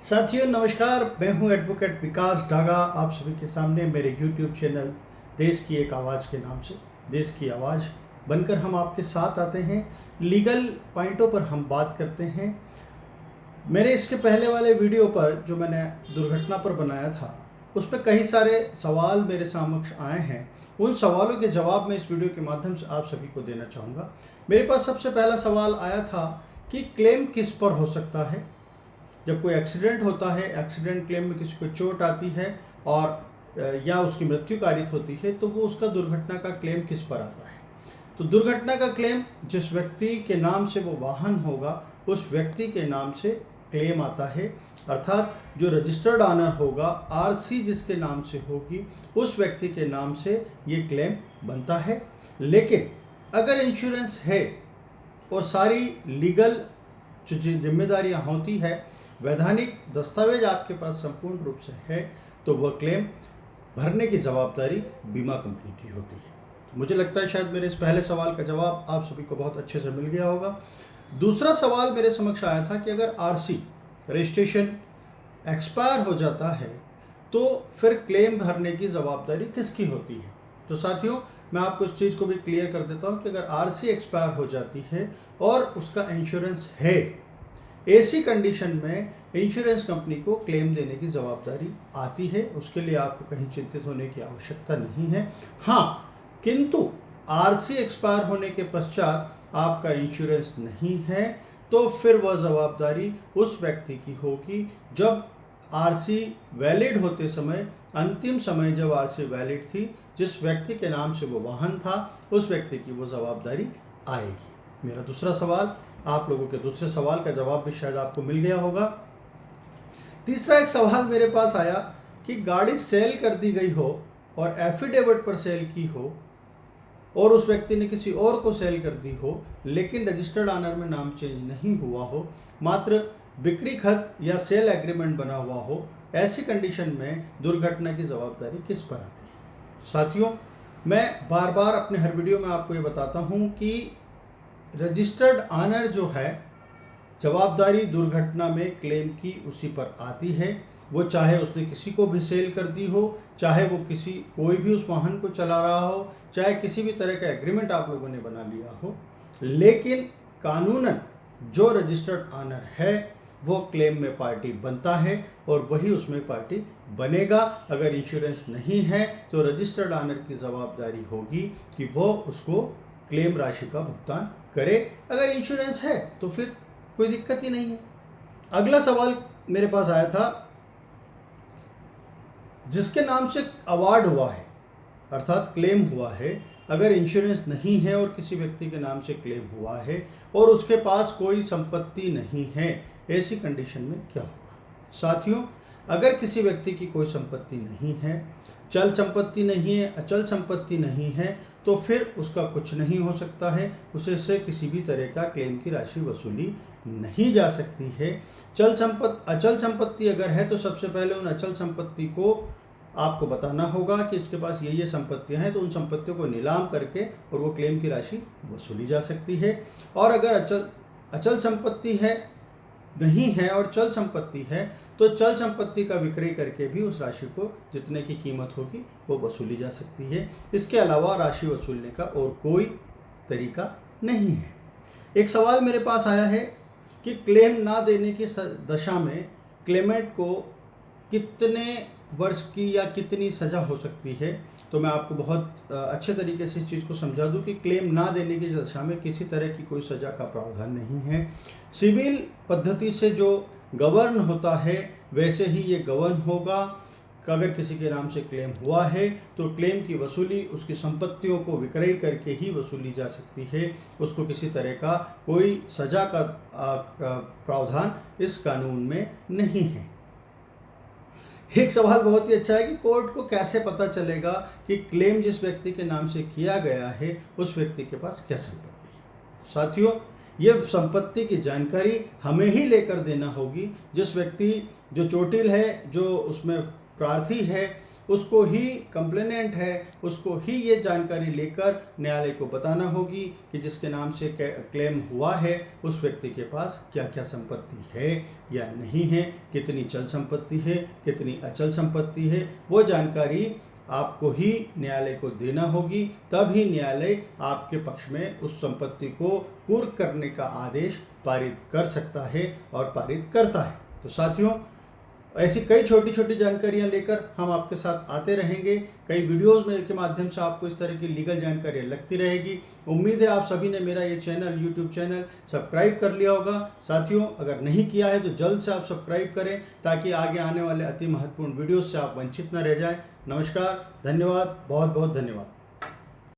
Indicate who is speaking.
Speaker 1: साथियों नमस्कार, मैं हूं एडवोकेट विकास डागा। आप सभी के सामने मेरे यूट्यूब चैनल देश की एक आवाज़ के नाम से देश की आवाज़ बनकर हम आपके साथ आते हैं। लीगल पॉइंटों पर हम बात करते हैं। मेरे इसके पहले वाले वीडियो पर जो मैंने दुर्घटना पर बनाया था, उस पर कई सारे सवाल मेरे समक्ष आए हैं। उन सवालों के जवाब मैं इस वीडियो के माध्यम से आप सभी को देना चाहूँगा। मेरे पास सबसे पहला सवाल आया था कि क्लेम किस पर हो सकता है। जब कोई एक्सीडेंट होता है, एक्सीडेंट क्लेम में किसी को चोट आती है और या उसकी मृत्यु कारित होती है, तो वो उसका दुर्घटना का क्लेम किस पर आता है। तो दुर्घटना का क्लेम जिस व्यक्ति के नाम से वो वाहन होगा, उस व्यक्ति के नाम से क्लेम आता है। अर्थात जो रजिस्टर्ड ऑनर होगा, आरसी जिसके नाम से होगी, उस व्यक्ति के नाम से ये क्लेम बनता है। लेकिन अगर इंश्योरेंस है और सारी लीगल जो जिम्मेदारियां होती है, वैधानिक दस्तावेज आपके पास संपूर्ण रूप से है, तो वह क्लेम भरने की जवाबदारी बीमा कंपनी की होती है। मुझे लगता है शायद मेरे इस पहले सवाल का जवाब आप सभी को बहुत अच्छे से मिल गया होगा। दूसरा सवाल मेरे समक्ष आया था कि अगर आरसी रजिस्ट्रेशन एक्सपायर हो जाता है, तो फिर क्लेम भरने की जवाबदारी किसकी होती है। तो साथियों, मैं आपको इस चीज़ को भी क्लियर कर देता हूँ कि अगर आरसी एक्सपायर हो जाती है और उसका इंश्योरेंस है, ऐसी कंडीशन में इंश्योरेंस कंपनी को क्लेम देने की जवाबदारी आती है। उसके लिए आपको कहीं चिंतित होने की आवश्यकता नहीं है। हाँ, किंतु आरसी एक्सपायर होने के पश्चात आपका इंश्योरेंस नहीं है, तो फिर वह जवाबदारी उस व्यक्ति की होगी। जब आरसी वैलिड होते समय, अंतिम समय जब आरसी वैलिड थी, जिस व्यक्ति के नाम से वो वाहन था, उस व्यक्ति की वो जवाबदारी आएगी। मेरा दूसरा सवाल, आप लोगों के दूसरे सवाल का जवाब भी शायद आपको मिल गया होगा। तीसरा एक सवाल मेरे पास आया कि गाड़ी सेल कर दी गई हो और एफिडेविट पर सेल की हो और उस व्यक्ति ने किसी और को सेल कर दी हो, लेकिन रजिस्टर्ड ऑनर में नाम चेंज नहीं हुआ हो, मात्र बिक्री खत या सेल एग्रीमेंट बना हुआ हो, ऐसी कंडीशन में दुर्घटना की जवाबदारी किस पर आती है। साथियों, मैं बार बार अपने हर वीडियो में आपको ये बताता हूँ कि रजिस्टर्ड ऑनर जो है, जवाबदारी दुर्घटना में क्लेम की उसी पर आती है। वो चाहे उसने किसी को भी सेल कर दी हो, चाहे वो कोई भी उस वाहन को चला रहा हो, चाहे किसी भी तरह का एग्रीमेंट आप लोगों ने बना लिया हो, लेकिन कानूनन जो रजिस्टर्ड ऑनर है वो क्लेम में पार्टी बनता है और वही उसमें पार्टी बनेगा। अगर इंश्योरेंस नहीं है तो रजिस्टर्ड ऑनर की जवाबदारी होगी कि वो उसको क्लेम राशि का भुगतान करे। अगर इंश्योरेंस है तो फिर कोई दिक्कत ही नहीं है। अगला सवाल मेरे पास आया था, जिसके नाम से अवार्ड हुआ है, अर्थात क्लेम हुआ है, अगर इंश्योरेंस नहीं है और किसी व्यक्ति के नाम से क्लेम हुआ है और उसके पास कोई संपत्ति नहीं है, ऐसी कंडीशन में क्या होगा। साथियों, अगर किसी व्यक्ति की कोई संपत्ति नहीं है, चल संपत्ति नहीं है, अचल संपत्ति नहीं है, तो फिर उसका कुछ नहीं हो सकता है। उसे से किसी भी तरह का क्लेम की राशि वसूली नहीं जा सकती है। अचल संपत्ति अगर है तो सबसे पहले उन अचल संपत्ति को आपको बताना होगा कि इसके पास ये संपत्तियां हैं, तो उन संपत्तियों को नीलाम करके और वो क्लेम की राशि वसूली जा सकती है। और अगर अचल संपत्ति है नहीं है और चल संपत्ति है, तो चल संपत्ति का विक्रय करके भी उस राशि को जितने की कीमत होगी वो वसूली जा सकती है। इसके अलावा राशि वसूलने का और कोई तरीका नहीं है। एक सवाल मेरे पास आया है कि क्लेम ना देने की दशा में क्लेमेंट को कितने वर्ष की या कितनी सज़ा हो सकती है। तो मैं आपको बहुत अच्छे तरीके से इस चीज़ को समझा दूं कि क्लेम ना देने की दशा में किसी तरह की कोई सज़ा का प्रावधान नहीं है। सिविल पद्धति से जो गवर्न होता है वैसे ही ये गवर्न होगा। अगर किसी के नाम से क्लेम हुआ है तो क्लेम की वसूली उसकी संपत्तियों को विक्रय करके ही वसूली जा सकती है। उसको किसी तरह का कोई सज़ा का प्रावधान इस कानून में नहीं है। एक सवाल बहुत ही अच्छा है कि कोर्ट को कैसे पता चलेगा कि क्लेम जिस व्यक्ति के नाम से किया गया है उस व्यक्ति के पास क्या संपत्ति है। साथियों, ये संपत्ति की जानकारी हमें ही लेकर देना होगी। जिस व्यक्ति जो चोटिल है, जो उसमें प्रार्थी है, उसको ही कंप्लेनेंट है, उसको ही ये जानकारी लेकर न्यायालय को बताना होगी कि जिसके नाम से क्लेम हुआ है उस व्यक्ति के पास क्या क्या संपत्ति है या नहीं है, कितनी चल संपत्ति है, कितनी अचल संपत्ति है। वो जानकारी आपको ही न्यायालय को देना होगी, तभी न्यायालय आपके पक्ष में उस संपत्ति को कुर्क करने का आदेश पारित कर सकता है और पारित करता है। तो साथियों, ऐसी कई छोटी छोटी जानकारियां लेकर हम आपके साथ आते रहेंगे। कई वीडियोस में के माध्यम से आपको इस तरह की लीगल जानकारियां लगती रहेगी। उम्मीद है आप सभी ने मेरा ये चैनल, यूट्यूब चैनल सब्सक्राइब कर लिया होगा। साथियों, अगर नहीं किया है तो जल्द से आप सब्सक्राइब करें ताकि आगे आने वाले अति महत्वपूर्ण वीडियोस से आप वंचित न रह जाएं। नमस्कार, धन्यवाद, बहुत बहुत धन्यवाद।